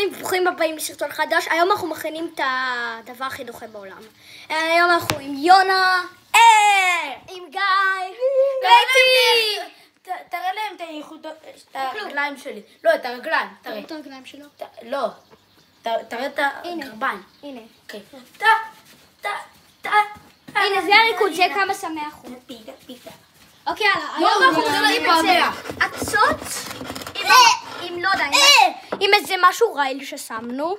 חברים, ברוכים הבאים לסרטון חדש. היום אנחנו מכינים את הדבר הכי דוחה בעולם. היום אנחנו עם יונה, עם גיא, ואיתי. תראה להם את הרגליים שלי. לא, את הרגליים. תראה את הרגליים שלו. לא. תראה את הגרביים. הנה. אוקיי. הנה, זה הריקוד, זה כמה שמח הוא. פיתה. אוקיי, היום אנחנו מכינים את זה. עצות עם לא יודע, עם איזה משהו רעיל ששמנו.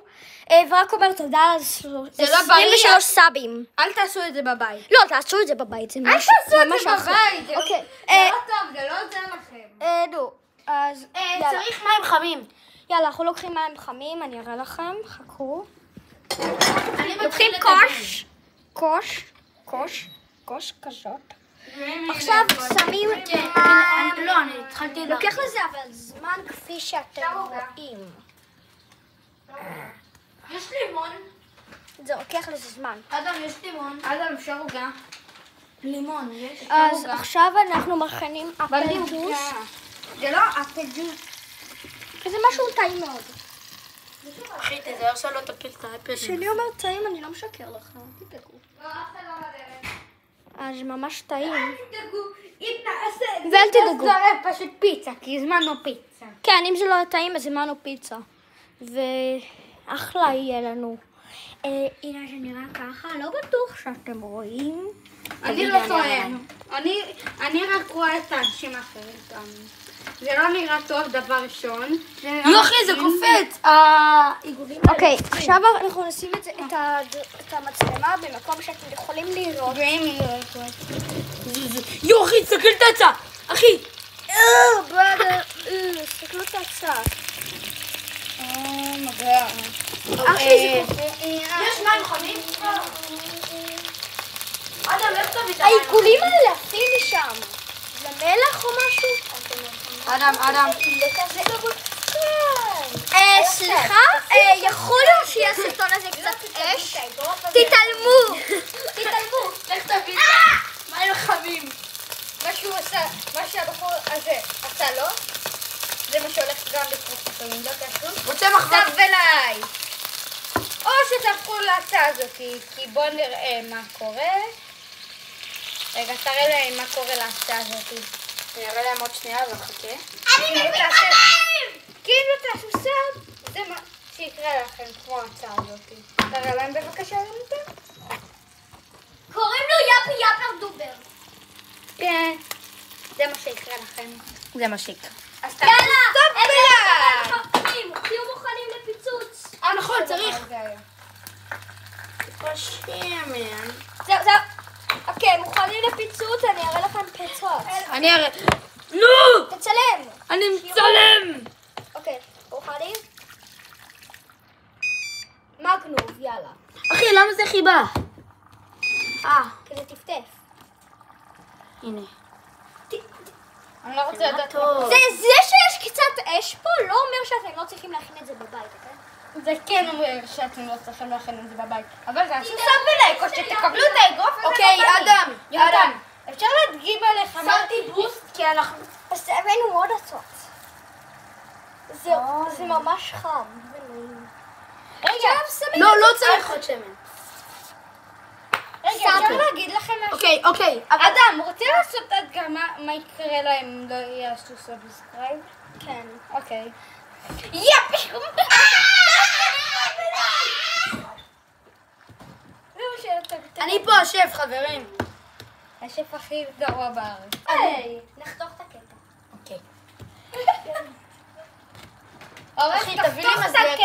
ורק אומר תודה על 23 סאבים. אל תעשו את זה בבית. לא, תעשו את זה בבית. אל תעשו את זה בבית. אוקיי. זה לא טוב, זה לא עוזר לכם. נו, אז צריך מים חמים. יאללה, אנחנו לוקחים מים חמים, אני אראה לכם, חכו. אני לוקחים כוס כזאת. עכשיו שמים לא, אני התחלתי לוקח לזה אבל זמן כפי שאתם רואים. יש לימון. זה לוקח לזה זמן. אדם, יש לימון. אדם, אפשר עוגה. לימון, יש. אז עכשיו אנחנו מכינים אפל ג'וס. זה לא אפל ג'וס. זה משהו טעים מאוד. אחי, תזהר שלא תפיל את האפל. כשאני אומרת טעים אני לא משקר לך, תדאגו. אז ממש טעים. ואל תדאגו. זה פשוט פיצה, כי הזמנו פיצה. כן, אם זה לא טעים אז הזמנו פיצה. ואחלה יהיה לנו. הנה זה נראה ככה, לא בטוח שאתם רואים. אני לא טוען. אני רק רואה את האנשים האחרים טוענים. זה לא נראה טוב דבר ראשון. יוחי, זה קופץ! אוקיי, עכשיו אנחנו נשים את המצלמה במקום שאתם יכולים לראות. יוחי, תסתכל את הצעה! אחי! תסתכלו את הצעה. מגע. אחי, זה קופץ. יש מים חמים? אדם, איך תביא את המים? העיגולים האלה עפים משם. זה מלח או משהו? אדם. סליחה, יכול להיות שיהיה סרטון הזה קצת אש? תתעלמו. איך תביא את מים חמים? מה שהבחור הזה עשה לו, זה מה שהולך גם לקרות לפעמים, לא תעשו? רוצה מחבת? סב אליי! או שתהפכו להצעה הזאת, כי בואו נראה מה קורה. רגע, תראה להם מה קורה להצעה הזאת. אני אראה להם עוד שנייה וחכה. אני מבין את החיים! כי אם לא תעשו סב, זה מה שיקרה לכם, כמו ההצעה הזאת. תראה להם בבקשה לנתן. קוראים לו יפי דובר. כן, זה מה שיקרה לכם. זה מה שיקרה. אז תעשו סב אליי! תהיו מוכנים לפיצוץ. נכון, צריך. זהו. אוקיי, מוכנים לפיצוץ, אני אראה לכם פיצוץ. אני אראה. נו! תצלם. אני מצלם! אוקיי, מוכנים? מגנוב, יאללה. אחי, למה זה חיבה? כזה טפטף. הנה. אני לא רוצה לדעת מה. טוב. זה שיש קצת אש פה לא אומר שאתם לא צריכים להכין את זה בבית, אוקיי? זה כן אומר שאתם לא צריכים להכין את זה בבית. אבל תעשו סב אליי, או שתקבלו את האגרוף הזה. אוקיי, אדם. אפשר להדגים עליך. שמתי בוסט כי אנחנו... אז הבאנו עוד עצות. זה ממש חם. רגע, לא צריך עוד שמן. רגע, אפשר להגיד לכם משהו? אוקיי. אדם, רוצה לעשות הדגמה מה יקרה להם אם לא יעשו סאבסקרייב? כן. אוקיי. יפ! אני פה השף, חברים. השף הכי גרוע בארץ. היי, נחתוך את הקטע. אוקיי. אחי, תביא לי מזלג.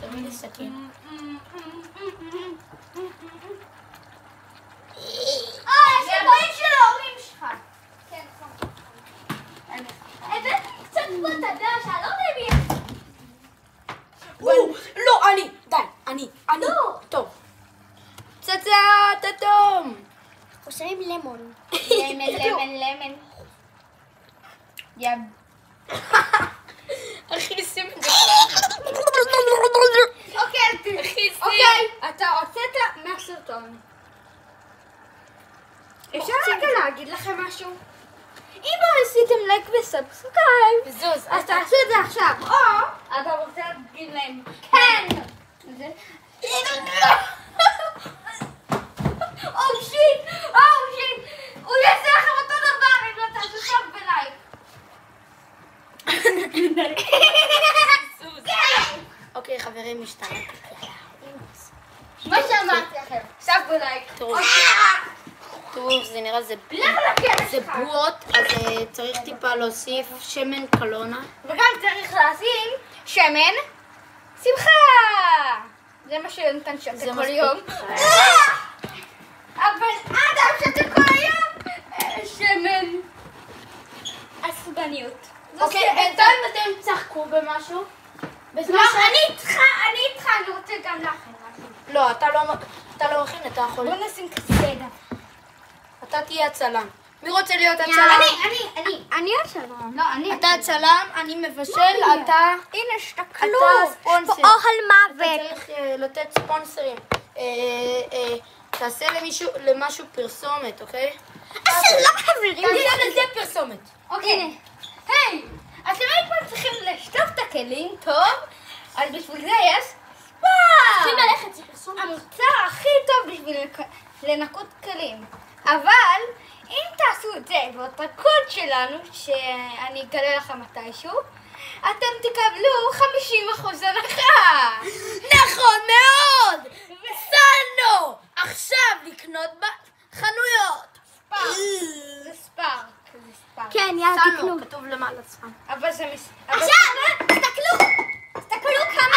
תביא לי סכין. זה הבית של ההורים שלך. כן, נכון. הבאתי קצת פה, אתה יודע, שאני לא יודע לא, אני. לא. טוב. פצצת אטום. אנחנו שמים למון. למן. ים. אחי, שים את זה. אוקיי, אתה הוצאת מהסרטון. אפשר רגע להגיד לכם משהו? אם לא עשיתם לייק וסאבסקרייב, בזוז. אז תעשו את זה עכשיו. או אתה רוצה להגיד להם שמן. כן! או שיט! הוא יעשה לכם אותו דבר אם לא תעשו סאב ולייק. אוקיי, חברים, משתנה. מה שאמרתי לכם, סאב ולייק. תראו, זה נראה זה בועות, אז צריך טיפה להוסיף שמן קלונה. וגם צריך לשים שמן שמחה. זה מה שנתן שותה כל יום. אבל אדם שותה כל היום שמן עצבניות. אוקיי, בינתיים אתם צחקו במשהו? לא, אני איתך, אני רוצה גם לכם משהו. לא, אתה לא מכין, אתה יכול... בוא נשים כסדה. אתה תהיה הצלם. מי רוצה להיות הצלם? אני הצלם. לא, אתה הצלם, אני מבשל, אתה... הנה, שתקלו. אתה ספונסר. אוכל מוות. אתה צריך לתת ספונסרים. תעשה למשהו פרסומת, אוקיי? אז לא מעבירים. תעשה לזה פרסומת. אוקיי. היי, אתם אי פעם צריכים לשטוף את הכלים טוב, אז בשביל זה יש ספאר. צריכים ללכת, זה פרסומת. המוצר הכי טוב בשביל לנקות כלים. אבל אם תעשו את זה ואת הקוד שלנו, שאני אגלה לכם מתישהו, אתם תקבלו 50% הנחה. נכון מאוד! ניסנו עכשיו לקנות בחנויות. זה ספארק. כן, יאללה, תקנו. כתוב למעלה ספארק. אבל זה עכשיו, תסתכלו כמה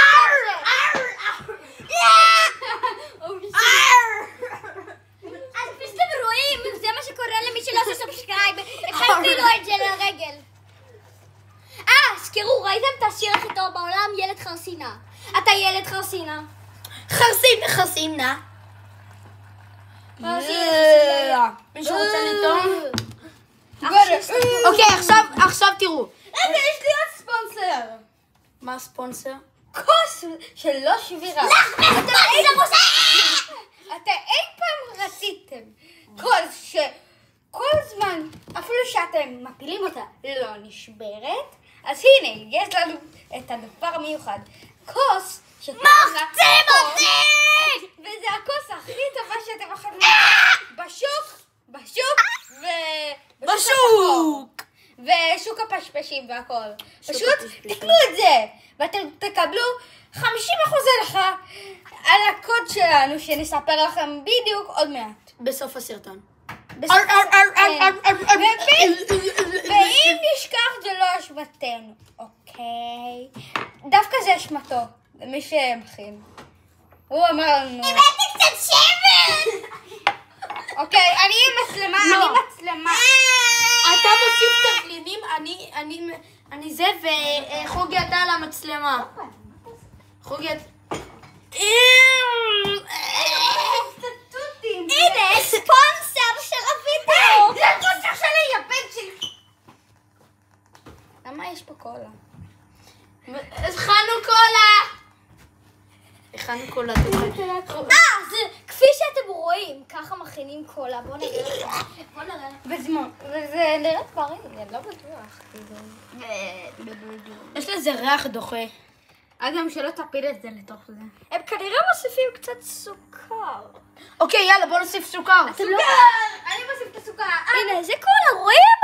אז כפי שאתם רואים, זה מה שקורה למי שלא עושה סאבסקרייב. הכנתי לו את זה לרגל. הזכרו, ראיתם את השיר הכי טוב בעולם? ילד חרסינה. אתה ילד חרסינה. חרסינה. מי שרוצה לטעום? אוקיי, עכשיו תראו. רגע, יש לי עוד ספונסר. מה הספונסר? כוס שלא שבירה. אתה אי פעם רציתם כוס שכל זמן, אפילו שאתם מפילים אותה, לא נשברת? אז הנה, יש לנו את הדבר המיוחד. כוס מחצים אותי! וזה הכוס הכי טובה שאתם יכולים בשוק ושוק הפשפשים והכל. פשוט תקנו את זה ואתם תקבלו 50% הנחה על הקוד שלנו שנספר לכם בדיוק עוד מעט. בסוף הסרטון. ואם נשכח זה לא אשמתנו, אוקיי? דווקא זה אשמתו, למי שמכין. הוא אמר לנו... הבאתי קצת שמן! אוקיי, אני מצלמה, אתה מוסיף תבלינים, אני זה, וחוגי אתה על המצלמה. חוגי אתה... הנה, ספונסר שרביטו! זה הספונסר שלי, הבן שלי! למה יש פה קולה? הכנו קולה! הכנו קולה. זה כפי שאתם רואים, ככה מכינים קולה. בואו נראה. וזה נראה בריא, אני לא בטוח. יש לזה ריח דוחה. אגם, שלא תפיל את זה לתוך זה. הם כנראה מוסיפים קצת סוכר. אוקיי, יאללה, בוא נוסיף סוכר. סוכר! אני מוסיף את הסוכר. הנה, זה קולה, רואים?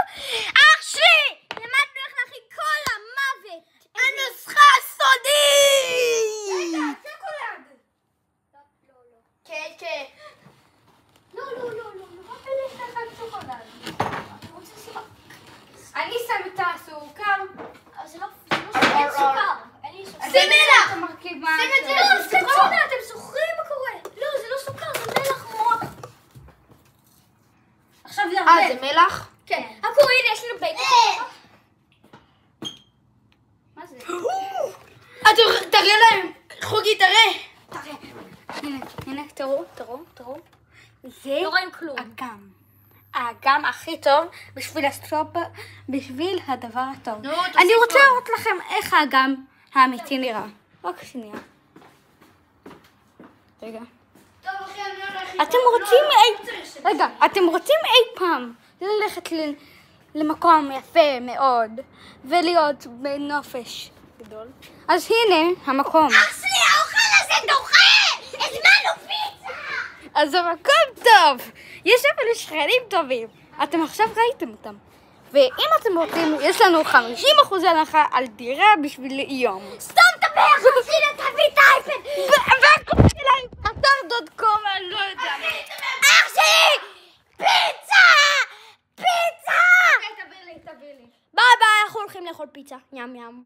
אח שלי! למדנו איך להכין קולה, מוות! הנוסחה הסודית! רגע, צ'וקולד! לא. כן. לא. רק יש לך צ'וקולד. אני שם את הסוכר. זה לא סוכר. שים מלח! שים את זה לסוכר. אתם זוכרים מה קורה? לא, זה לא סוכר, זה מלח מוח. עכשיו זה הרבה. זה מלח? כן. הכל, הנה, יש לנו בייקון. מה זה? תראה להם! חוגי, תראה! הנה, תראו. זה לא רואים כלום. האגם הכי טוב בשביל הדבר הטוב. אני רוצה לראות לכם איך האגם האמיתי נראה. רק שנייה. רגע. אתם רוצים אי פעם ללכת למקום יפה מאוד ולהיות בנופש גדול. אז הנה המקום. אח שלי, האוכל הזה דוחה! הזמנו פיצה! אז המקום טוב! יש אפילו שכנים טובים. אתם עכשיו ראיתם אותם. ואם אתם רוצים, יש לנו 50% הנחה על דירה בשביל יום. סתום את הפה, אח שלי, תביא את האייפד! והכל שלהם, אתר.com, אני לא יודע. אח שלי! פיצה! פיצה! תביא לי. ביי ביי, אנחנו הולכים לאכול פיצה. ים ים.